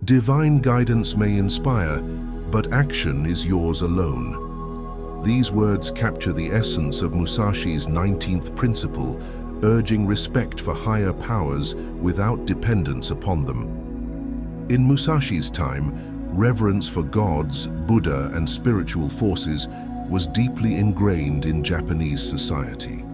Divine guidance may inspire, but action is yours alone. These words capture the essence of Musashi's 19th principle, urging respect for higher powers without dependence upon them. In Musashi's time, reverence for gods, Buddha, and spiritual forces was deeply ingrained in Japanese society.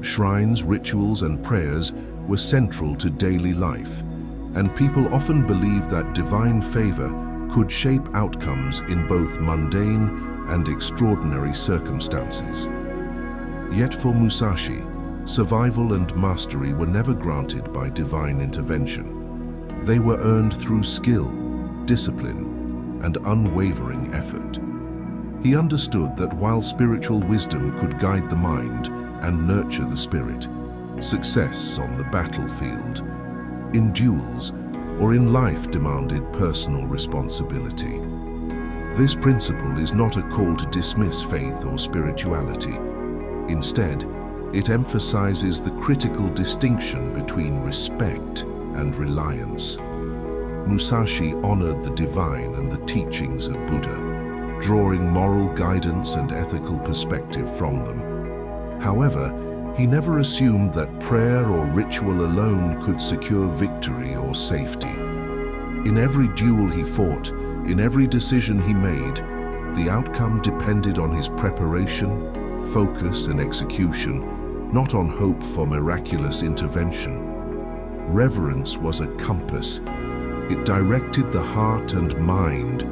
Shrines, rituals, and prayers were central to daily life, and people often believed that divine favor could shape outcomes in both mundane and extraordinary circumstances. Yet for Musashi, survival and mastery were never granted by divine intervention. They were earned through skill, discipline, and unwavering effort. He understood that while spiritual wisdom could guide the mind and nurture the spirit, success on the battlefield, in duels, or in life demanded personal responsibility. This principle is not a call to dismiss faith or spirituality. Instead, it emphasizes the critical distinction between respect and reliance. Musashi honored the divine and the teachings of Buddha, drawing moral guidance and ethical perspective from them. However, he never assumed that prayer or ritual alone could secure victory or safety. In every duel he fought, in every decision he made, the outcome depended on his preparation, focus, and execution, not on hope for miraculous intervention. Reverence was a compass. It directed the heart and mind,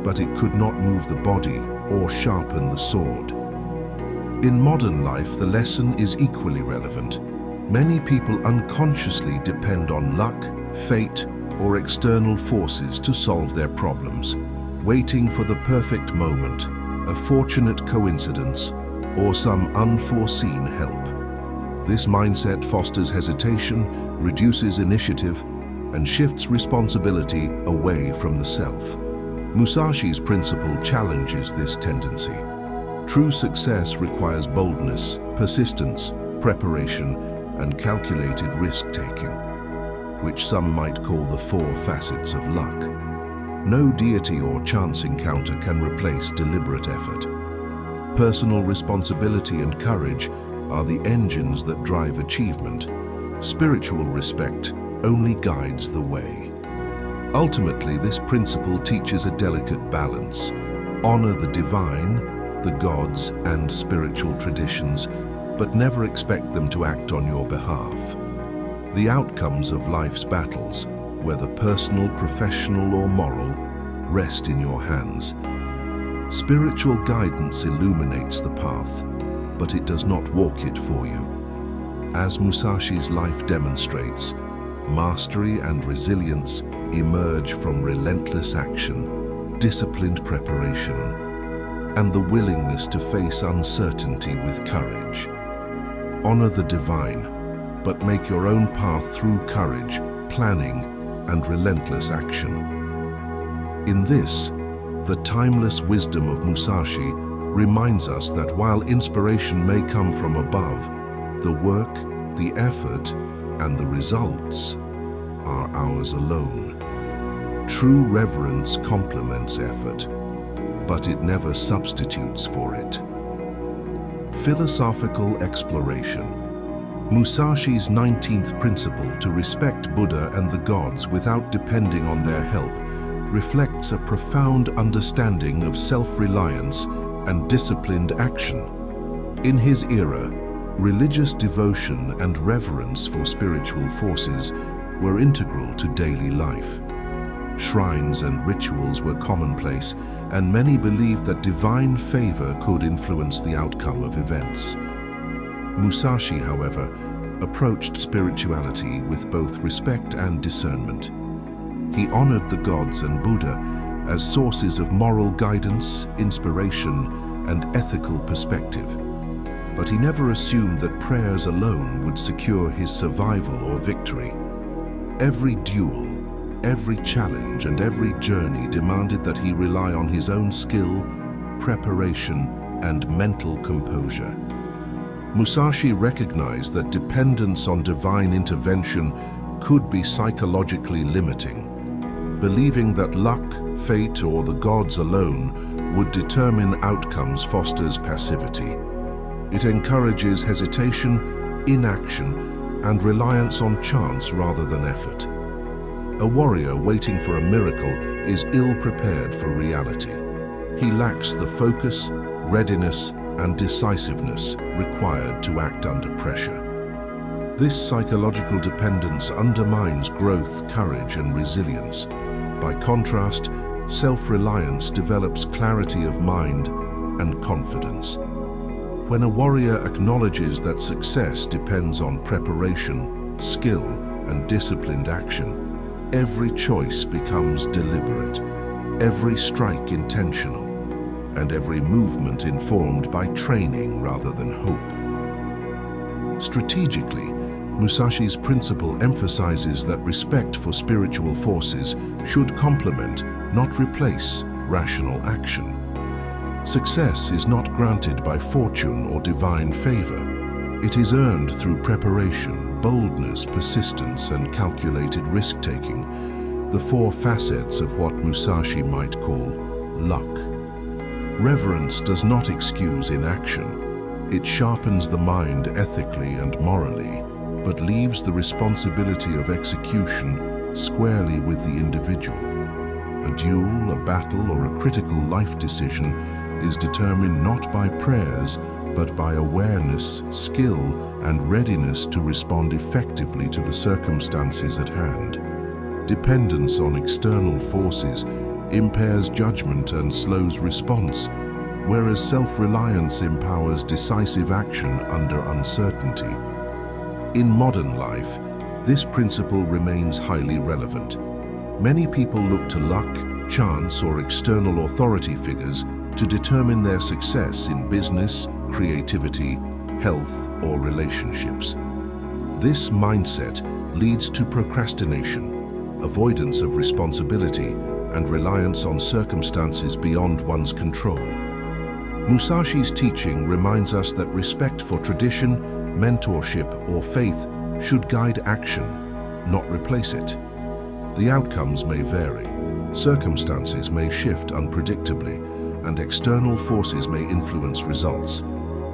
but it could not move the body or sharpen the sword. In modern life, the lesson is equally relevant. Many people unconsciously depend on luck, fate, or external forces to solve their problems, waiting for the perfect moment, a fortunate coincidence, or some unforeseen help. This mindset fosters hesitation, reduces initiative, and shifts responsibility away from the self. Musashi's principle challenges this tendency. True success requires boldness, persistence, preparation, and calculated risk-taking, which some might call the 4 facets of luck. No deity or chance encounter can replace deliberate effort. Personal responsibility and courage are the engines that drive achievement. Spiritual respect only guides the way. Ultimately, this principle teaches a delicate balance. Honor the divine, the gods, and spiritual traditions, but never expect them to act on your behalf. The outcomes of life's battles, whether personal, professional, or moral, rest in your hands. Spiritual guidance illuminates the path, but it does not walk it for you. As Musashi's life demonstrates, mastery and resilience emerge from relentless action, disciplined preparation, and the willingness to face uncertainty with courage. Honor the divine, but make your own path through courage, planning, and relentless action. In this, the timeless wisdom of Musashi reminds us that while inspiration may come from above, the work, the effort, and the results are ours alone. True reverence complements effort, but it never substitutes for it. Philosophical exploration. Musashi's 19th principle to respect Buddha and the gods without depending on their help reflects a profound understanding of self-reliance and disciplined action. In his era, religious devotion and reverence for spiritual forces were integral to daily life. Shrines and rituals were commonplace, and many believed that divine favor could influence the outcome of events. Musashi, however, approached spirituality with both respect and discernment. He honored the gods and Buddha as sources of moral guidance, inspiration, and ethical perspective. But he never assumed that prayers alone would secure his survival or victory. Every duel, every challenge, and every journey demanded that he rely on his own skill, preparation, and mental composure. Musashi recognized that dependence on divine intervention could be psychologically limiting. believing that luck, fate, or the gods alone would determine outcomes fosters passivity. It encourages hesitation, inaction, and reliance on chance rather than effort. A warrior waiting for a miracle is ill-prepared for reality. He lacks the focus, readiness, and decisiveness required to act under pressure. This psychological dependence undermines growth, courage, and resilience. By contrast, self-reliance develops clarity of mind and confidence. When a warrior acknowledges that success depends on preparation, skill, and disciplined action, every choice becomes deliberate, every strike intentional, and every movement informed by training rather than hope. Strategically, Musashi's principle emphasizes that respect for spiritual forces should complement, not replace, rational action. Success is not granted by fortune or divine favor. It is earned through preparation, boldness, persistence, and calculated risk-taking, the four facets of what Musashi might call luck. Reverence does not excuse inaction. It sharpens the mind ethically and morally, but leaves the responsibility of execution squarely with the individual. A duel, a battle, or a critical life decision is determined not by prayers, but by awareness, skill, and readiness to respond effectively to the circumstances at hand. Dependence on external forces impairs judgment and slows response, whereas self-reliance empowers decisive action under uncertainty. In modern life, this principle remains highly relevant. Many people look to luck, chance, or external authority figures to determine their success in business, creativity, health, or relationships. This mindset leads to procrastination, avoidance of responsibility, and reliance on circumstances beyond one's control. Musashi's teaching reminds us that respect for tradition, mentorship, or faith should guide action, not replace it. The outcomes may vary, circumstances may shift unpredictably, and external forces may influence results,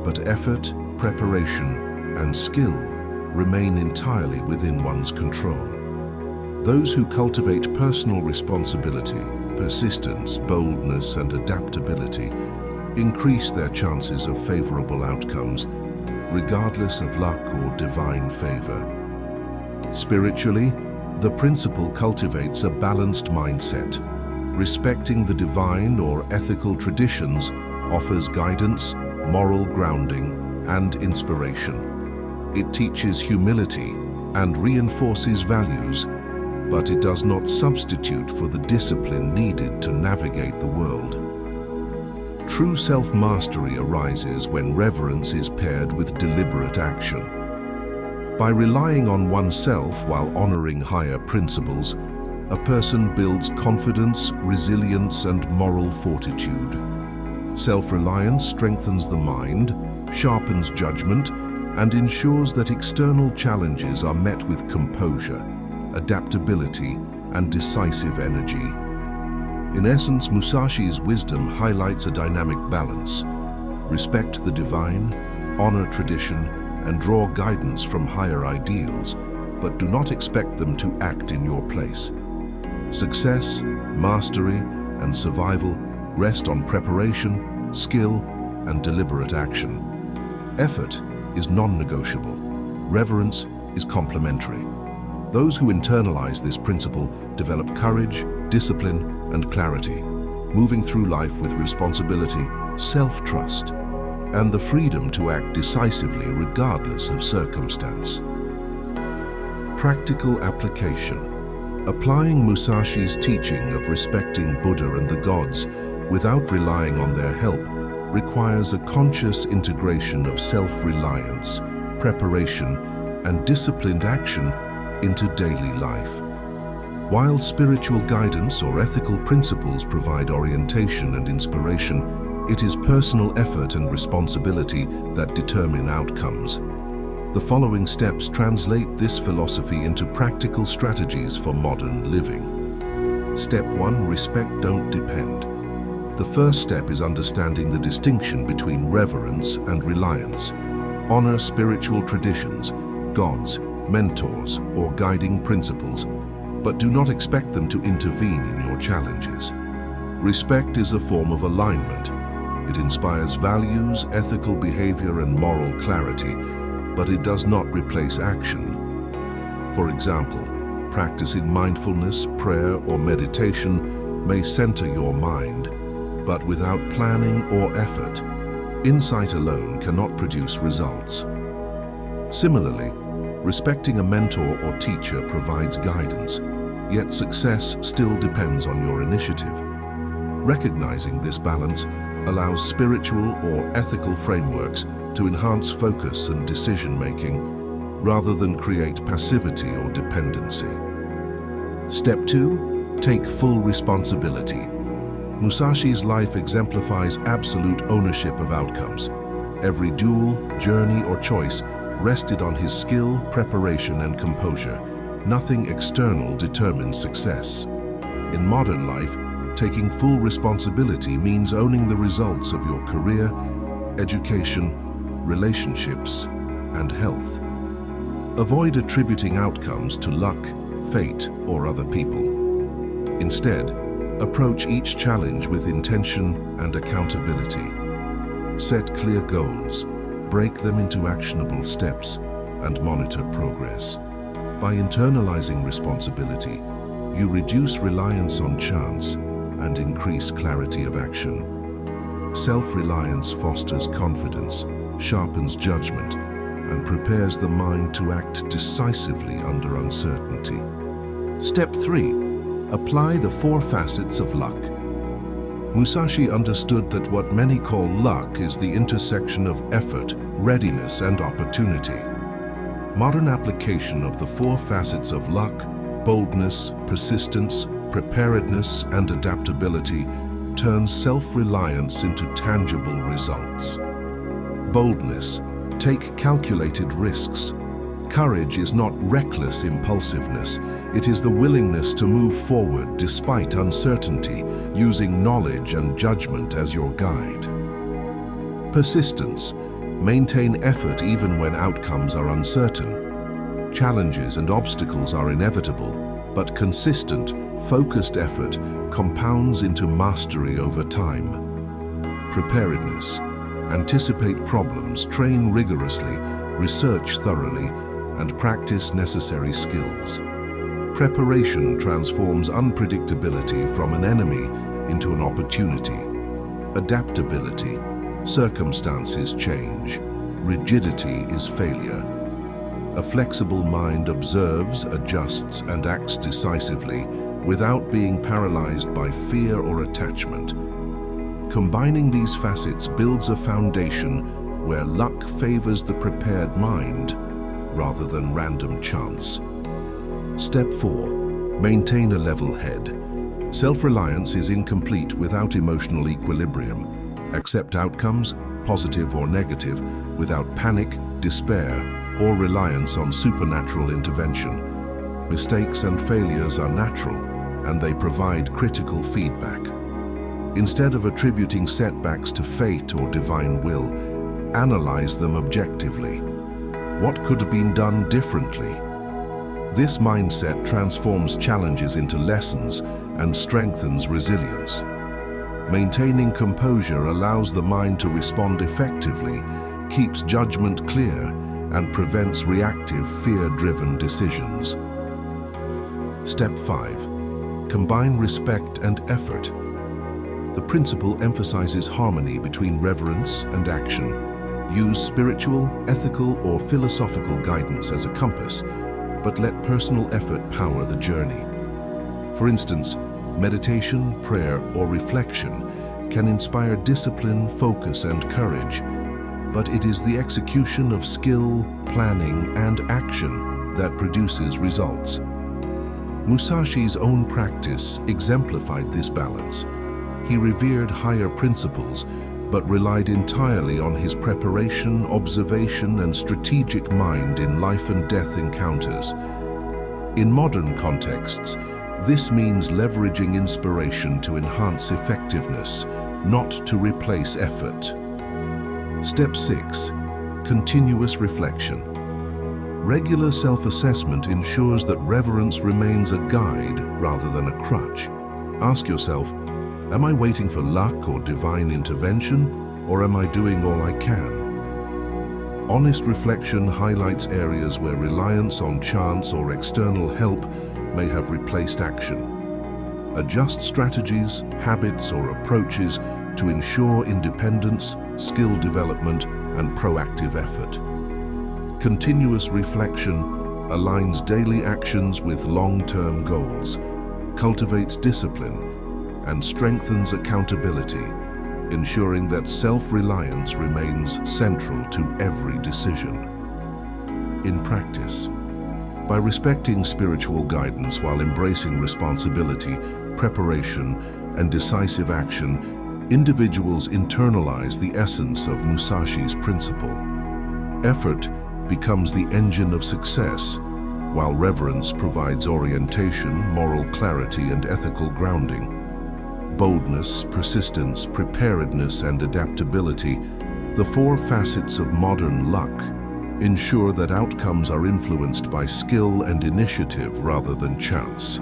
but effort, preparation, and skill remain entirely within one's control. Those who cultivate personal responsibility, persistence, boldness, and adaptability increase their chances of favorable outcomes, regardless of luck or divine favor. Spiritually, the principle cultivates a balanced mindset. Respecting the divine or ethical traditions offers guidance, moral grounding, and inspiration. It teaches humility and reinforces values, but it does not substitute for the discipline needed to navigate the world. True self-mastery arises when reverence is paired with deliberate action. By relying on oneself while honoring higher principles, a person builds confidence, resilience, and moral fortitude. Self-reliance strengthens the mind, sharpens judgment, and ensures that external challenges are met with composure, adaptability, and decisive energy. In essence, Musashi's wisdom highlights a dynamic balance. Respect the divine, honor tradition, and draw guidance from higher ideals, but do not expect them to act in your place. Success, mastery, and survival rest on preparation, skill, and deliberate action. Effort is non-negotiable. Reverence is complementary. Those who internalize this principle develop courage, discipline, and clarity, moving through life with responsibility, self-trust, and the freedom to act decisively regardless of circumstance. Practical application. Applying Musashi's teaching of respecting Buddha and the gods without relying on their help requires a conscious integration of self-reliance, preparation, and disciplined action into daily life. While spiritual guidance or ethical principles provide orientation and inspiration, it is personal effort and responsibility that determine outcomes. The following steps translate this philosophy into practical strategies for modern living. Step 1. Respect, don't depend. The first step is understanding the distinction between reverence and reliance. Honor spiritual traditions, gods, mentors, or guiding principles, but do not expect them to intervene in your challenges. Respect is a form of alignment. It inspires values, ethical behavior, and moral clarity, but it does not replace action. For example, practicing mindfulness, prayer, or meditation may center your mind, but without planning or effort, insight alone cannot produce results. Similarly, respecting a mentor or teacher provides guidance, yet success still depends on your initiative. Recognizing this balance allows spiritual or ethical frameworks to enhance focus and decision-making rather than create passivity or dependency. Step 2. Take full responsibility. Musashi's life exemplifies absolute ownership of outcomes. Every duel, journey, or choice rested on his skill, preparation, and composure. Nothing external determines success. In modern life, taking full responsibility means owning the results of your career, education, relationships, and health. Avoid attributing outcomes to luck, fate, or other people. Instead, approach each challenge with intention and accountability. Set clear goals, break them into actionable steps, and monitor progress. By internalizing responsibility, you reduce reliance on chance and increase clarity of action. Self-reliance fosters confidence, sharpens judgment, and prepares the mind to act decisively under uncertainty. Step 3. Apply the 4 facets of luck. Musashi understood that what many call luck is the intersection of effort, readiness, and opportunity. Modern application of the 4 facets of luck, boldness, persistence, preparedness, and adaptability turns self-reliance into tangible results. Boldness. Take calculated risks. Courage is not reckless impulsiveness. It is the willingness to move forward despite uncertainty, using knowledge and judgment as your guide. Persistence. Maintain effort even when outcomes are uncertain. Challenges and obstacles are inevitable, but consistent, focused effort compounds into mastery over time. Preparedness. Anticipate problems, train rigorously, research thoroughly, and practice necessary skills. Preparation transforms unpredictability from an enemy into an opportunity. Adaptability. Circumstances change. Rigidity is failure. A flexible mind observes, adjusts, and acts decisively without being paralyzed by fear or attachment. Combining these facets builds a foundation where luck favors the prepared mind rather than random chance. Step 4. Maintain a level head. Self-reliance is incomplete without emotional equilibrium. Accept outcomes, positive or negative, without panic, despair, or reliance on supernatural intervention. Mistakes and failures are natural, and they provide critical feedback. Instead of attributing setbacks to fate or divine will, analyze them objectively. What could have been done differently? This mindset transforms challenges into lessons and strengthens resilience. Maintaining composure allows the mind to respond effectively, keeps judgment clear, and prevents reactive, fear-driven decisions. Step 5. Combine respect and effort. The principle emphasizes harmony between reverence and action. Use spiritual, ethical, or philosophical guidance as a compass, but let personal effort power the journey. For instance, meditation, prayer, or reflection can inspire discipline, focus, and courage, but it is the execution of skill, planning, and action that produces results. Musashi's own practice exemplified this balance. He revered higher principles, but relied entirely on his preparation, observation, and strategic mind in life and death encounters. In modern contexts, This means leveraging inspiration to enhance effectiveness, not to replace effort. Step 6. Continuous reflection. Regular self-assessment ensures that reverence remains a guide rather than a crutch. Ask yourself, am I waiting for luck or divine intervention, or am I doing all I can? Honest reflection highlights areas where reliance on chance or external help may have replaced action. Adjust strategies, habits, or approaches to ensure independence, skill development, and proactive effort. Continuous reflection aligns daily actions with long-term goals, cultivates discipline, and strengthens accountability, ensuring that self-reliance remains central to every decision. In practice, by respecting spiritual guidance while embracing responsibility, preparation, and decisive action, individuals internalize the essence of Musashi's principle. Effort becomes the engine of success, while reverence provides orientation, moral clarity, and ethical grounding. Boldness, persistence, preparedness, and adaptability, the four facets of modern luck, ensure that outcomes are influenced by skill and initiative rather than chance.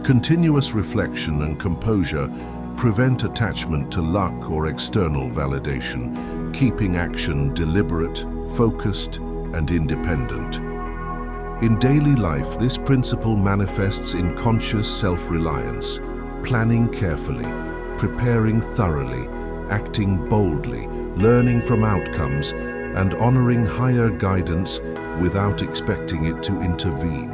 Continuous reflection and composure prevent attachment to luck or external validation, keeping action deliberate, focused, and independent. In daily life, this principle manifests in conscious self-reliance, planning carefully, preparing thoroughly, acting boldly, learning from outcomes, and honoring higher guidance without expecting it to intervene.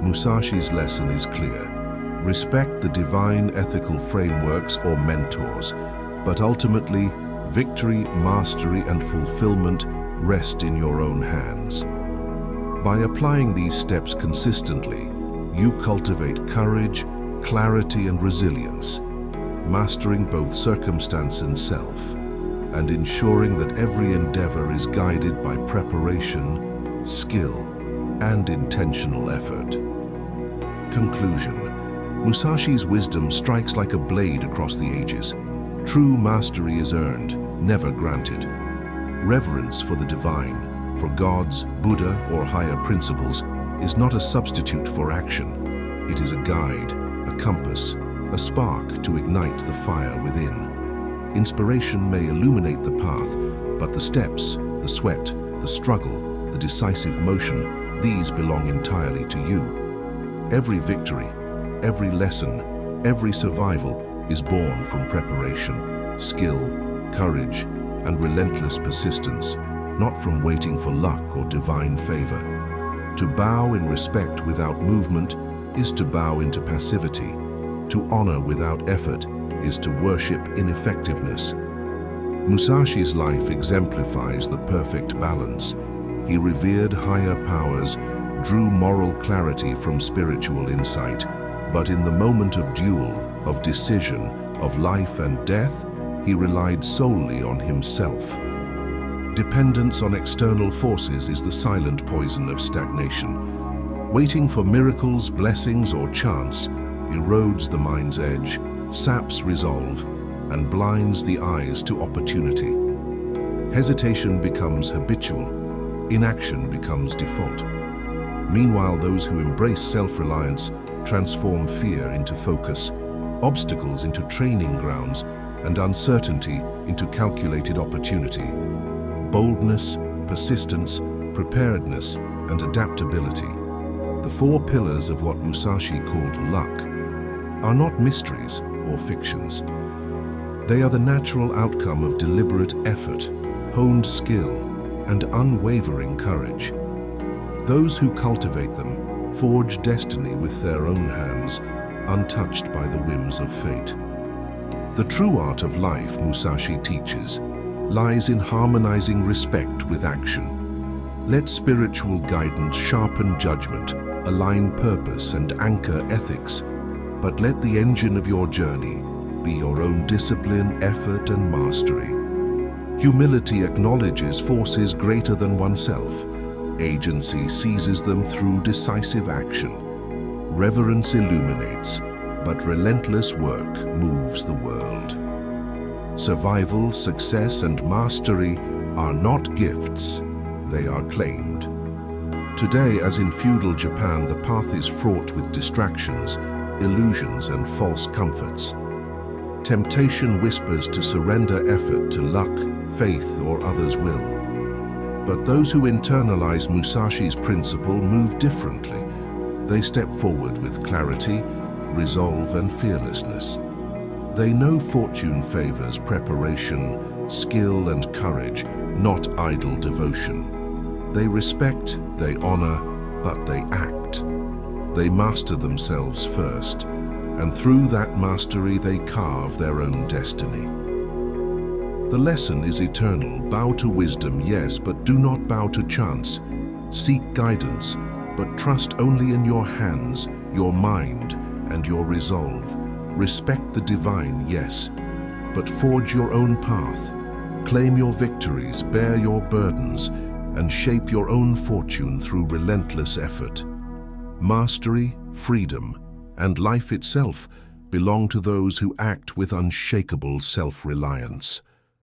Musashi's lesson is clear. Respect the divine ethical frameworks or mentors, but ultimately, victory, mastery, and fulfillment rest in your own hands. By applying these steps consistently, you cultivate courage, clarity, and resilience, mastering both circumstance and self, and ensuring that every endeavor is guided by preparation, skill, and intentional effort. Conclusion. Musashi's wisdom strikes like a blade across the ages. True mastery is earned, never granted. Reverence for the divine, for gods, Buddha, or higher principles, is not a substitute for action. It is a guide, a compass, a spark to ignite the fire within. Inspiration may illuminate the path, but the steps, the sweat, the struggle, the decisive motion, these belong entirely to you. Every victory, every lesson, every survival is born from preparation, skill, courage, and relentless persistence, not from waiting for luck or divine favor. To bow in respect without movement is to bow into passivity. To honor without effort is to worship ineffectiveness. Musashi's life exemplifies the perfect balance. He revered higher powers, drew moral clarity from spiritual insight, but in the moment of duel, of decision, of life and death, he relied solely on himself. Dependence on external forces is the silent poison of stagnation. Waiting for miracles, blessings, or chance erodes the mind's edge, saps resolve, and blinds the eyes to opportunity. Hesitation becomes habitual, inaction becomes default. Meanwhile, those who embrace self-reliance transform fear into focus, obstacles into training grounds, and uncertainty into calculated opportunity. Boldness, persistence, preparedness, and adaptability, the four pillars of what Musashi called luck, are not mysteries or fictions. They are the natural outcome of deliberate effort, honed skill, and unwavering courage. Those who cultivate them forge destiny with their own hands, untouched by the whims of fate. The true art of life, Musashi teaches, lies in harmonizing respect with action. Let spiritual guidance sharpen judgment, align purpose, and anchor ethics, but let the engine of your journey be your own discipline, effort, and mastery. Humility acknowledges forces greater than oneself. Agency seizes them through decisive action. Reverence illuminates, but relentless work moves the world. Survival, success, and mastery are not gifts, they are claimed. Today, as in feudal Japan, the path is fraught with distractions, illusions, and false comforts. Temptation whispers to surrender effort to luck, faith, or others' will. But those who internalize Musashi's principle move differently. They step forward with clarity, resolve, and fearlessness. They know fortune favors preparation, skill, and courage, not idle devotion. They respect, they honor, but they act. They master themselves first, and through that mastery they carve their own destiny. The lesson is eternal. Bow to wisdom, yes, but do not bow to chance. Seek guidance, but trust only in your hands, your mind, and your resolve. Respect the divine, yes, but forge your own path. Claim your victories, bear your burdens, and shape your own fortune through relentless effort. Mastery, freedom, and life itself belong to those who act with unshakable self-reliance.